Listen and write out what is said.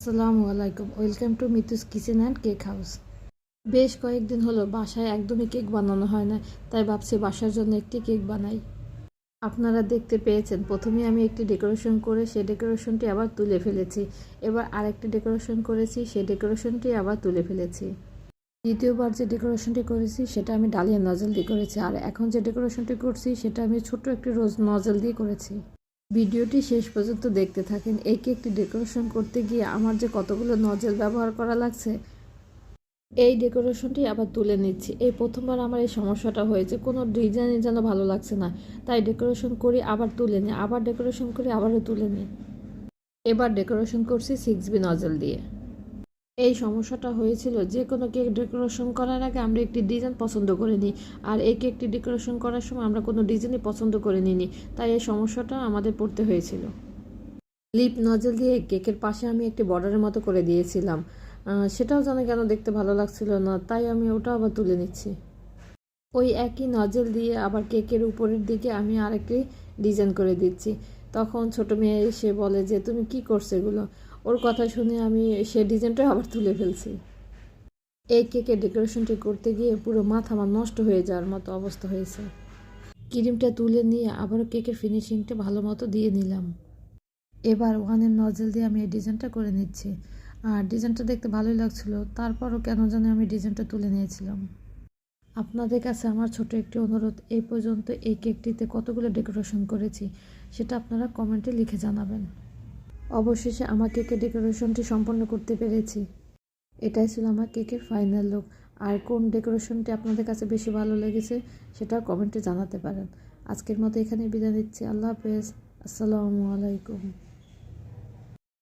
আসসালামু আলাইকুম, welcome to Mitu's kitchen and cake house. বেশ কয়েকদিন হলো বাসায় একদমই কেক বানানো হয় না, তাই ভাবছি বাসার জন্য একটি কেক বানাই। আপনারা দেখতে পেয়েছেন, প্রথমে আমি একটি ডেকোরেশন করে সেই ডেকোরেশনটি আবার তুলে ফেলেছি। এবার আরেকটি ডেকোরেশন করেছি, সেই ডেকোরেশনটি আবার তুলে ফেলেছি। দ্বিতীয়বার যে ডেকোরেশনটি করেছি সেটা আমি ডালিয়া নজল দিয়ে করেছি, আর এখন যে ডেকোরেশনটি করছি সেটা আমি ছোট্ট একটি রোজ নজল দিয়ে করেছি। ভিডিওটি শেষ পর্যন্ত দেখতে থাকেন। এই কেকটি ডেকোরেশন করতে গিয়ে আমার যে কতগুলো নজল ব্যবহার করা লাগছে। এই ডেকোরেশনটি আবার তুলে নিচ্ছি। এই প্রথমবার আমার এই সমস্যাটা হয়েছে, কোনো ডিজাইনই যেন ভালো লাগছে না, তাই ডেকোরেশন করি আবার তুলে নিই, আবার ডেকোরেশন করি আবারও তুলে নিই। এবার ডেকোরেশন করছি 6B নজল দিয়ে। এই সমস্যাটা হয়েছিল, যে কোনো কেক ডেকোরেশন করার আগে আমরা একটি ডিজাইন পছন্দ করে নিই, আর এই কেকটি ডেকোরেশন করার সময় আমরা কোনো ডিজাইনই পছন্দ করে নিইনি, তাই এই সমস্যাটা আমাদের পড়তে হয়েছিল। লিপ নজল দিয়ে কেকের পাশে আমি একটি বর্ডারের মতো করে দিয়েছিলাম, সেটাও যেন কেন দেখতে ভালো লাগছিল না, তাই আমি ওটা আবার তুলে নিচ্ছি। ওই একই নজল দিয়ে আবার কেকের উপরের দিকে আমি আরেকটি ডিজাইন করে দিচ্ছি। তখন ছোট মেয়ে এসে বলে যে তুমি কি করছো এগুলো। ওর কথা শুনে আমি সে ডিজাইনটা আবার তুলে ফেলছি। এই কেকের ডেকোরেশনটি করতে গিয়ে পুরো মাথা আমার নষ্ট হয়ে যাওয়ার মতো অবস্থা হয়েছে। ক্রিমটা তুলে নিয়ে আবারও কেকের ফিনিশিংটা ভালো মতো দিয়ে নিলাম। এবার 1M নজল দিয়ে আমি এই ডিজাইনটা করে নিচ্ছি, আর ডিজাইনটা দেখতে ভালোই লাগছিল, তারপরও কেন জানি আমি ডিজাইনটা তুলে নিয়েছিলাম। আপনাদের কাছে আমার ছোট একটি অনুরোধ, এই পর্যন্ত এই কেকটিতে কতগুলো ডেকোরেশন করেছি সেটা আপনারা কমেন্টে লিখে জানাবেন। অবশেষে আমার কেকের ডেকোরেশনটি সম্পন্ন করতে পেরেছি। এটাই ছিল আমার কেকের ফাইনাল লুক। আর কোন ডেকোরেশনটি আপনাদের কাছে বেশি ভালো লেগেছে সেটা কমেন্টে জানাতে পারেন। আজকের মতো এখানে বিদায় নিচ্ছি। আল্লাহ হাফেজ। আসসালামু আলাইকুম।